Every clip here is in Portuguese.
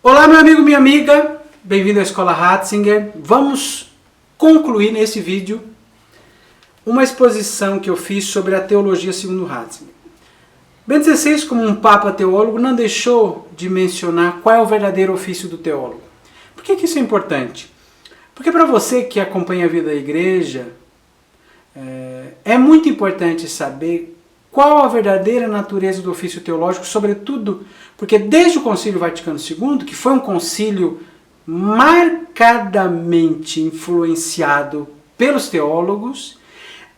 Olá, meu amigo, minha amiga, bem-vindo à Escola Ratzinger. Vamos concluir nesse vídeo uma exposição que eu fiz sobre a teologia segundo Ratzinger. Bento XVI, como um papa teólogo, não deixou de mencionar qual é o verdadeiro ofício do teólogo. Por que isso é importante? Porque para você que acompanha a vida da igreja, é muito importante saber qual a verdadeira natureza do ofício teológico, sobretudo porque desde o Concílio Vaticano II, que foi um concílio marcadamente influenciado pelos teólogos,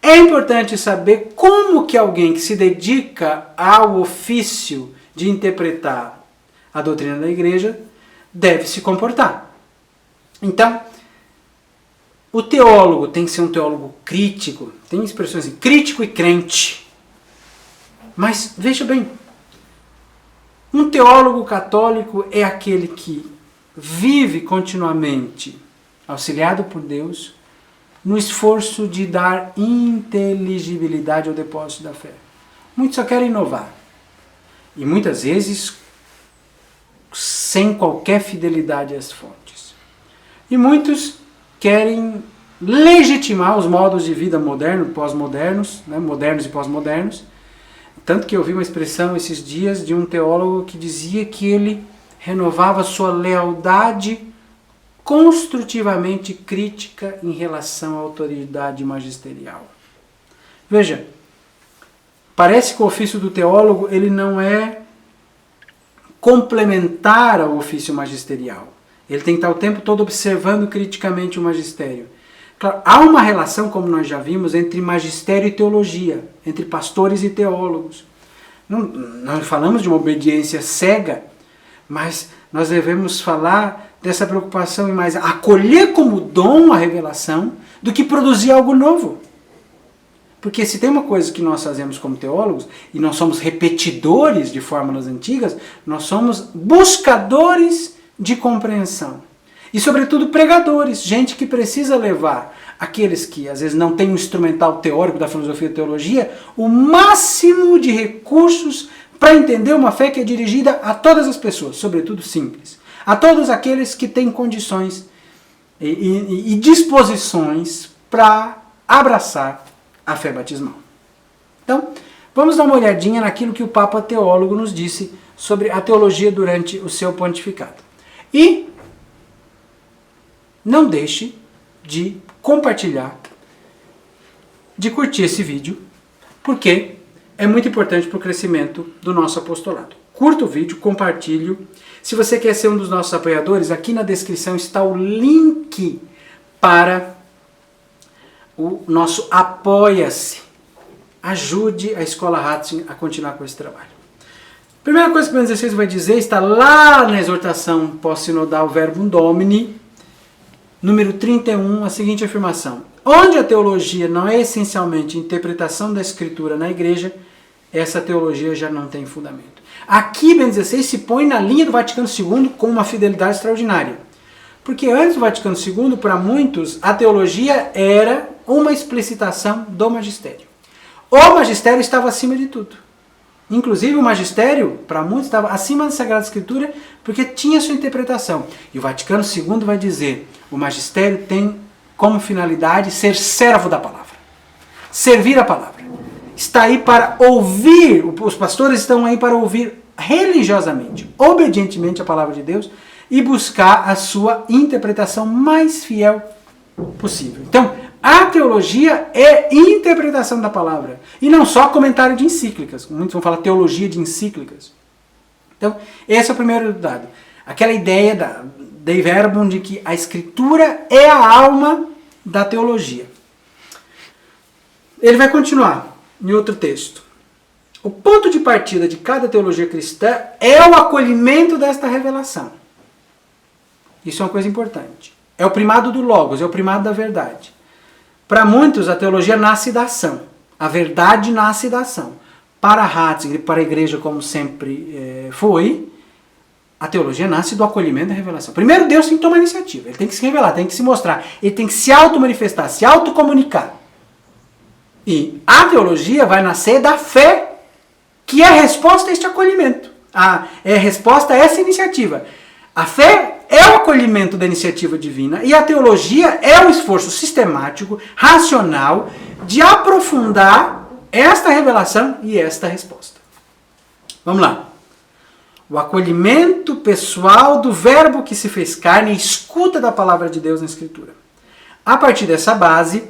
é importante saber como que alguém que se dedica ao ofício de interpretar a doutrina da igreja deve se comportar. Então, o teólogo tem que ser um teólogo crítico, tem expressões assim, crítico e crente. Mas, veja bem, um teólogo católico é aquele que vive continuamente, auxiliado por Deus, no esforço de dar inteligibilidade ao depósito da fé. Muitos só querem inovar. E muitas vezes sem qualquer fidelidade às fontes. E muitos querem legitimar os modos de vida modernos, pós-modernos, modernos e pós-modernos. Tanto que eu vi uma expressão esses dias de um teólogo que dizia que ele renovava sua lealdade construtivamente crítica em relação à autoridade magisterial. Veja, parece que o ofício do teólogo ele não é complementar ao ofício magisterial. Ele tem que estar o tempo todo observando criticamente o magistério. Claro, há uma relação, como nós já vimos, entre magistério e teologia, entre pastores e teólogos. Não falamos de uma obediência cega, mas nós devemos falar dessa preocupação em mais acolher como dom a revelação do que produzir algo novo. Porque se tem uma coisa que nós fazemos como teólogos, e nós somos repetidores de fórmulas antigas, nós somos buscadores de compreensão. E, sobretudo, pregadores, gente que precisa levar aqueles que, às vezes, não têm um instrumental teórico da filosofia e teologia, o máximo de recursos para entender uma fé que é dirigida a todas as pessoas, sobretudo simples. A todos aqueles que têm condições e disposições para abraçar a fé batismal. Então, vamos dar uma olhadinha naquilo que o Papa Teólogo nos disse sobre a teologia durante o seu pontificado. E não deixe de compartilhar, de curtir esse vídeo, porque é muito importante para o crescimento do nosso apostolado. Curta o vídeo, compartilhe. Se você quer ser um dos nossos apoiadores, aqui na descrição está o link para o nosso Apoia-se. Ajude a Escola Ratzinger a continuar com esse trabalho. Primeira coisa que o Bento XVI vai dizer está lá na exortação pós-sinodal Verbum Domini, número 31, a seguinte afirmação: onde a teologia não é essencialmente interpretação da Escritura na igreja, essa teologia já não tem fundamento. Aqui, Bento XVI se põe na linha do Vaticano II com uma fidelidade extraordinária. Porque antes do Vaticano II, para muitos, a teologia era uma explicitação do magistério. O magistério estava acima de tudo. Inclusive o magistério, para muitos, estava acima da Sagrada Escritura porque tinha sua interpretação. E o Vaticano II vai dizer: o magistério tem como finalidade ser servo da palavra. Servir a palavra. Está aí para ouvir, os pastores estão aí para ouvir religiosamente, obedientemente a palavra de Deus e buscar a sua interpretação mais fiel possível. Então, a teologia é interpretação da palavra. E não só comentário de encíclicas. Muitos vão falar teologia de encíclicas. Então, esse é o primeiro dado. Aquela ideia da Dei Verbum de que a Escritura é a alma da teologia. Ele vai continuar em outro texto. O ponto de partida de cada teologia cristã é o acolhimento desta revelação. Isso é uma coisa importante. É o primado do Logos, é o primado da verdade. Para muitos, a teologia nasce da ação. A verdade nasce da ação. Para Ratzinger e para a igreja, como sempre foi, a teologia nasce do acolhimento da revelação. Primeiro, Deus tem que tomar iniciativa. Ele tem que se revelar, tem que se mostrar. Ele tem que se auto-manifestar, se autocomunicar. E a teologia vai nascer da fé, que é a resposta a este acolhimento. É a resposta a essa iniciativa. A fé é o acolhimento da iniciativa divina e a teologia é o esforço sistemático, racional, de aprofundar esta revelação e esta resposta. Vamos lá. O acolhimento pessoal do verbo que se fez carne e escuta da palavra de Deus na Escritura. A partir dessa base,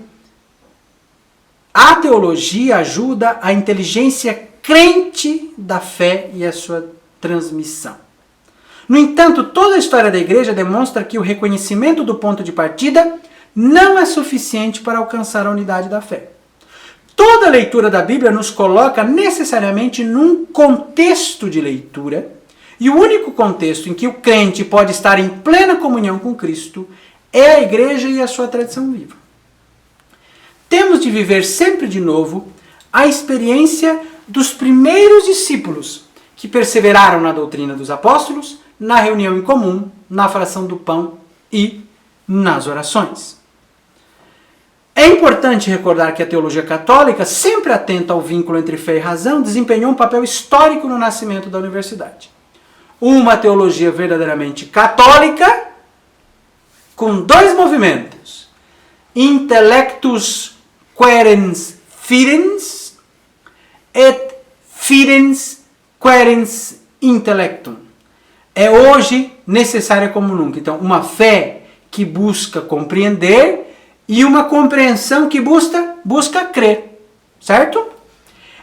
a teologia ajuda a inteligência crente da fé e a sua transmissão. No entanto, toda a história da igreja demonstra que o reconhecimento do ponto de partida não é suficiente para alcançar a unidade da fé. Toda leitura da Bíblia nos coloca necessariamente num contexto de leitura, e o único contexto em que o crente pode estar em plena comunhão com Cristo é a igreja e a sua tradição viva. Temos de viver sempre de novo a experiência dos primeiros discípulos que perseveraram na doutrina dos apóstolos, na reunião em comum, na fração do pão e nas orações. É importante recordar que a teologia católica, sempre atenta ao vínculo entre fé e razão, desempenhou um papel histórico no nascimento da universidade. Uma teologia verdadeiramente católica, com dois movimentos: intellectus quaerens fidens et fidens quaerens intellectum. É hoje necessária como nunca. Então, uma fé que busca compreender e uma compreensão que busca crer. Certo?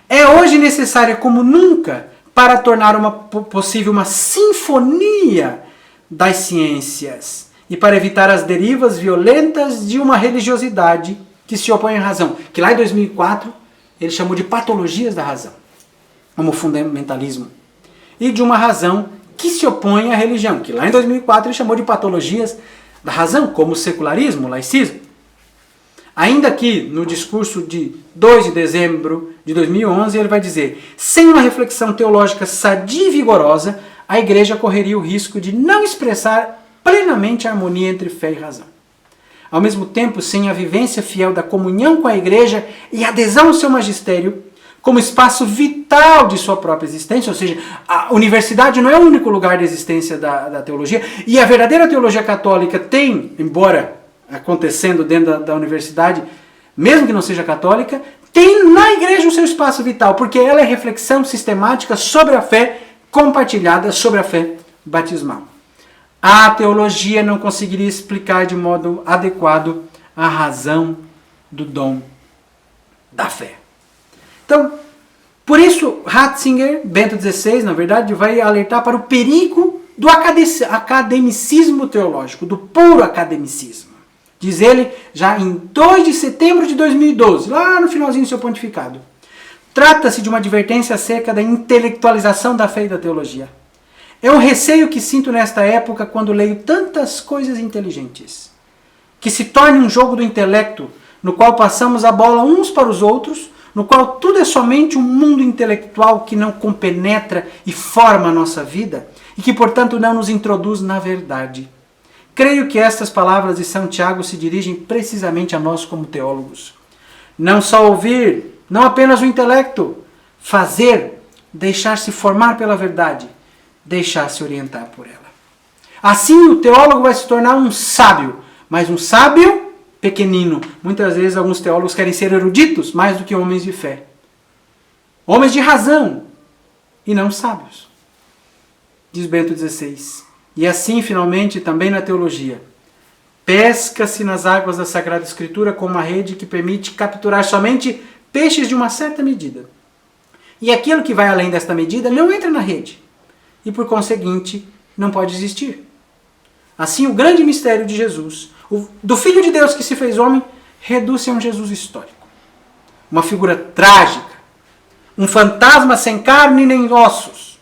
É hoje necessária como nunca para tornar possível uma sinfonia das ciências e para evitar as derivas violentas de uma religiosidade que se opõe à razão, que lá em 2004 ele chamou de patologias da razão, como fundamentalismo, e de uma razão que se opõe à religião, que lá em 2004 ele chamou de patologias da razão, como secularismo, laicismo. Ainda que no discurso de 2 de dezembro de 2011 ele vai dizer: sem uma reflexão teológica sadia e vigorosa, a igreja correria o risco de não expressar plenamente a harmonia entre fé e razão. Ao mesmo tempo, sem a vivência fiel da comunhão com a igreja e adesão ao seu magistério, como espaço vital de sua própria existência, ou seja, a universidade não é o único lugar de existência da teologia, e a verdadeira teologia católica tem, embora acontecendo dentro da universidade, mesmo que não seja católica, tem na igreja o seu espaço vital, porque ela é reflexão sistemática sobre a fé compartilhada, sobre a fé batismal. A teologia não conseguiria explicar de modo adequado a razão do dom da fé. Então, por isso, Ratzinger, Bento XVI, na verdade, vai alertar para o perigo do academicismo teológico, do puro academicismo. Diz ele, já em 2 de setembro de 2012, lá no finalzinho do seu pontificado. Trata-se de uma advertência acerca da intelectualização da fé e da teologia. É um receio que sinto nesta época quando leio tantas coisas inteligentes, que se torne um jogo do intelecto, no qual passamos a bola uns para os outros, no qual tudo é somente um mundo intelectual que não compenetra e forma a nossa vida, e que, portanto, não nos introduz na verdade. Creio que estas palavras de São Tiago se dirigem precisamente a nós como teólogos. Não só ouvir, não apenas o intelecto, fazer, deixar-se formar pela verdade, deixar-se orientar por ela. Assim o teólogo vai se tornar um sábio, mas um sábio pequenino. Muitas vezes alguns teólogos querem ser eruditos mais do que homens de fé. Homens de razão e não sábios. Diz Bento XVI. E assim, finalmente, também na teologia. Pesca-se nas águas da Sagrada Escritura com uma rede que permite capturar somente peixes de uma certa medida. E aquilo que vai além desta medida não entra na rede. E, por conseguinte, não pode existir. Assim, o grande mistério de Jesus, do Filho de Deus que se fez homem, reduz-se a um Jesus histórico. Uma figura trágica. Um fantasma sem carne nem ossos.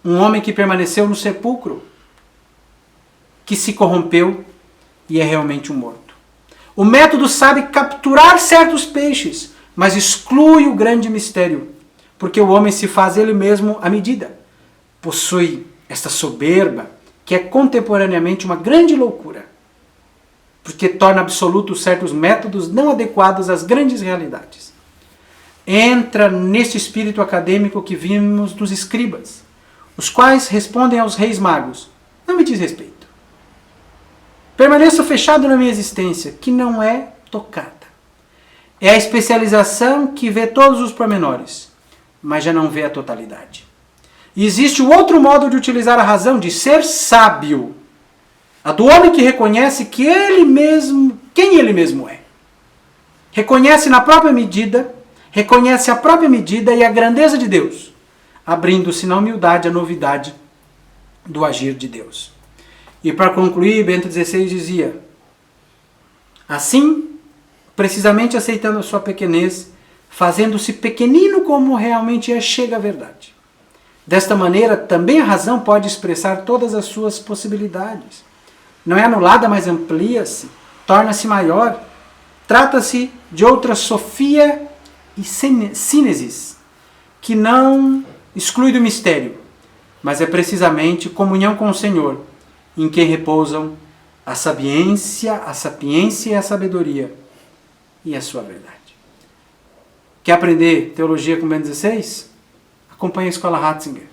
Um homem que permaneceu no sepulcro, que se corrompeu e é realmente um morto. O método sabe capturar certos peixes, mas exclui o grande mistério, porque o homem se faz ele mesmo à medida. Possui esta soberba, que é contemporaneamente uma grande loucura, porque torna absolutos certos métodos não adequados às grandes realidades. Entra neste espírito acadêmico que vimos dos escribas, os quais respondem aos reis magos: não me diz respeito. Permaneço fechado na minha existência, que não é tocada. É a especialização que vê todos os pormenores, mas já não vê a totalidade. E existe o outro modo de utilizar a razão, de ser sábio. A do homem que reconhece que ele mesmo, quem ele mesmo é. Reconhece na própria medida, reconhece a própria medida e a grandeza de Deus, abrindo-se na humildade a novidade do agir de Deus. E para concluir, Bento XVI dizia, assim, precisamente aceitando a sua pequenez, fazendo-se pequenino como realmente é, chega à verdade. Desta maneira, também a razão pode expressar todas as suas possibilidades. Não é anulada, mas amplia-se, torna-se maior. Trata-se de outra sofia e sínesis, que não exclui do mistério, mas é precisamente comunhão com o Senhor, em quem repousam a sapiência e a sabedoria e a sua verdade. Quer aprender teologia com Bento XVI? Acompanhe a Escola Ratzinger.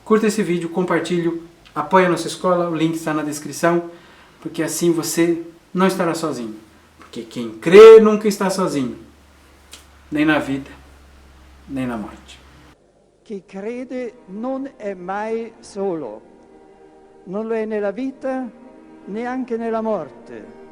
Curta esse vídeo, compartilhe, apoie a nossa escola, o link está na descrição, porque assim você não estará sozinho. Porque quem crê nunca está sozinho, nem na vida, nem na morte. Chi crede non è mai solo, non lo è nella vita, neanche nella morte.